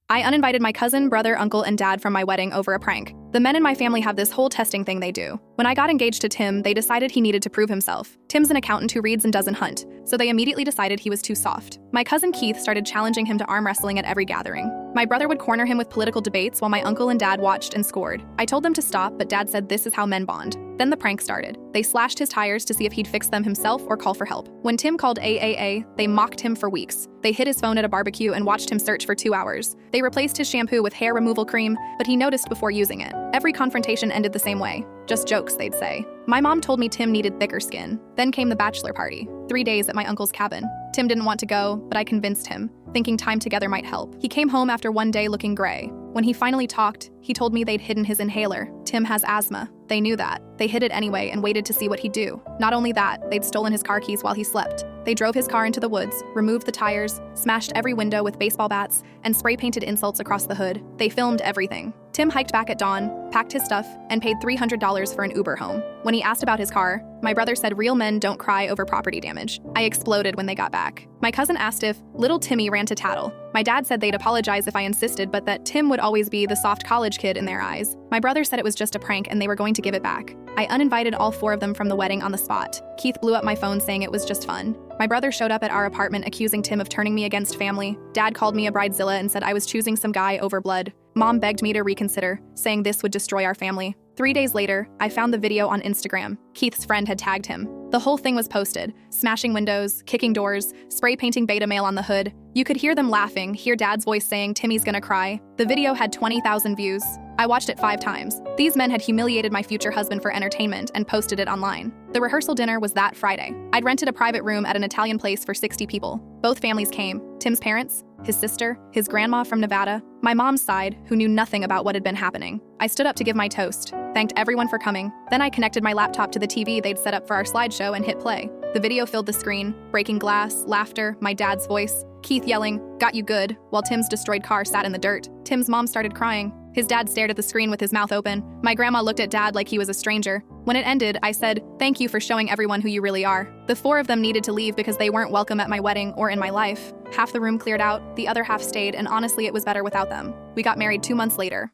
I uninvited my cousin, brother, uncle, and dad from my wedding over a prank. The men in my family have this whole testing thing they do. When I got engaged to Tim, they decided he needed to prove himself. Tim's an accountant who reads and doesn't hunt, so they immediately decided he was too soft. My cousin Keith started challenging him to arm wrestling at every gathering. My brother would corner him with political debates while my uncle and dad watched and scored. I told them to stop, but dad said this is how men bond. Then the prank started. They slashed his tires to see if he'd fix them himself or call for help. When Tim called AAA, they mocked him for weeks. They hid his phone at a barbecue and watched him search for 2 hours. They replaced his shampoo with hair removal cream, but he noticed before using it. Every confrontation ended the same way. Just jokes, they'd say. My mom told me Tim needed thicker skin. Then came the bachelor party. 3 days at my uncle's cabin. Tim didn't want to go, but I convinced him, thinking time together might help. He came home after one day looking gray. When he finally talked, he told me they'd hidden his inhaler. Tim has asthma. They knew that. They hid it anyway and waited to see what he'd do. Not only that, they'd stolen his car keys while he slept. They drove his car into the woods, removed the tires, smashed every window with baseball bats, and spray-painted insults across the hood. They filmed everything. Tim hiked back at dawn, packed his stuff, and paid $300 for an Uber home. When he asked about his car, my brother said real men don't cry over property damage. I exploded when they got back. My cousin asked if little Timmy ran to tattle. My dad said they'd apologize if I insisted, but that Tim would always be the soft college kid in their eyes. My brother said it was just a prank and they were going to give it back. I uninvited all 4 of them from the wedding on the spot. Keith blew up my phone saying it was just fun. My brother showed up at our apartment accusing Tim of turning me against family. Dad called me a bridezilla and said I was choosing some guy over blood. Mom begged me to reconsider, saying this would destroy our family. 3 days later, I found the video on Instagram. Keith's friend had tagged him. The whole thing was posted, smashing windows, kicking doors, spray painting beta mail on the hood. You could hear them laughing, hear Dad's voice saying Timmy's gonna cry. The video had 20,000 views. I watched it 5 times. These men had humiliated my future husband for entertainment and posted it online. The rehearsal dinner was that Friday. I'd rented a private room at an Italian place for 60 people. Both families came. Tim's parents, his sister, his grandma from Nevada, my mom's side, who knew nothing about what had been happening. I stood up to give my toast, thanked everyone for coming. Then I connected my laptop to the TV they'd set up for our slideshow and hit play. The video filled the screen, breaking glass, laughter, my dad's voice, Keith yelling, "Got you good," while Tim's destroyed car sat in the dirt. Tim's mom started crying. His dad stared at the screen with his mouth open. My grandma looked at Dad like he was a stranger. When it ended, I said, "Thank you for showing everyone who you really are." The 4 of them needed to leave because they weren't welcome at my wedding or in my life. Half the room cleared out, the other half stayed, and honestly, it was better without them. We got married 2 months later.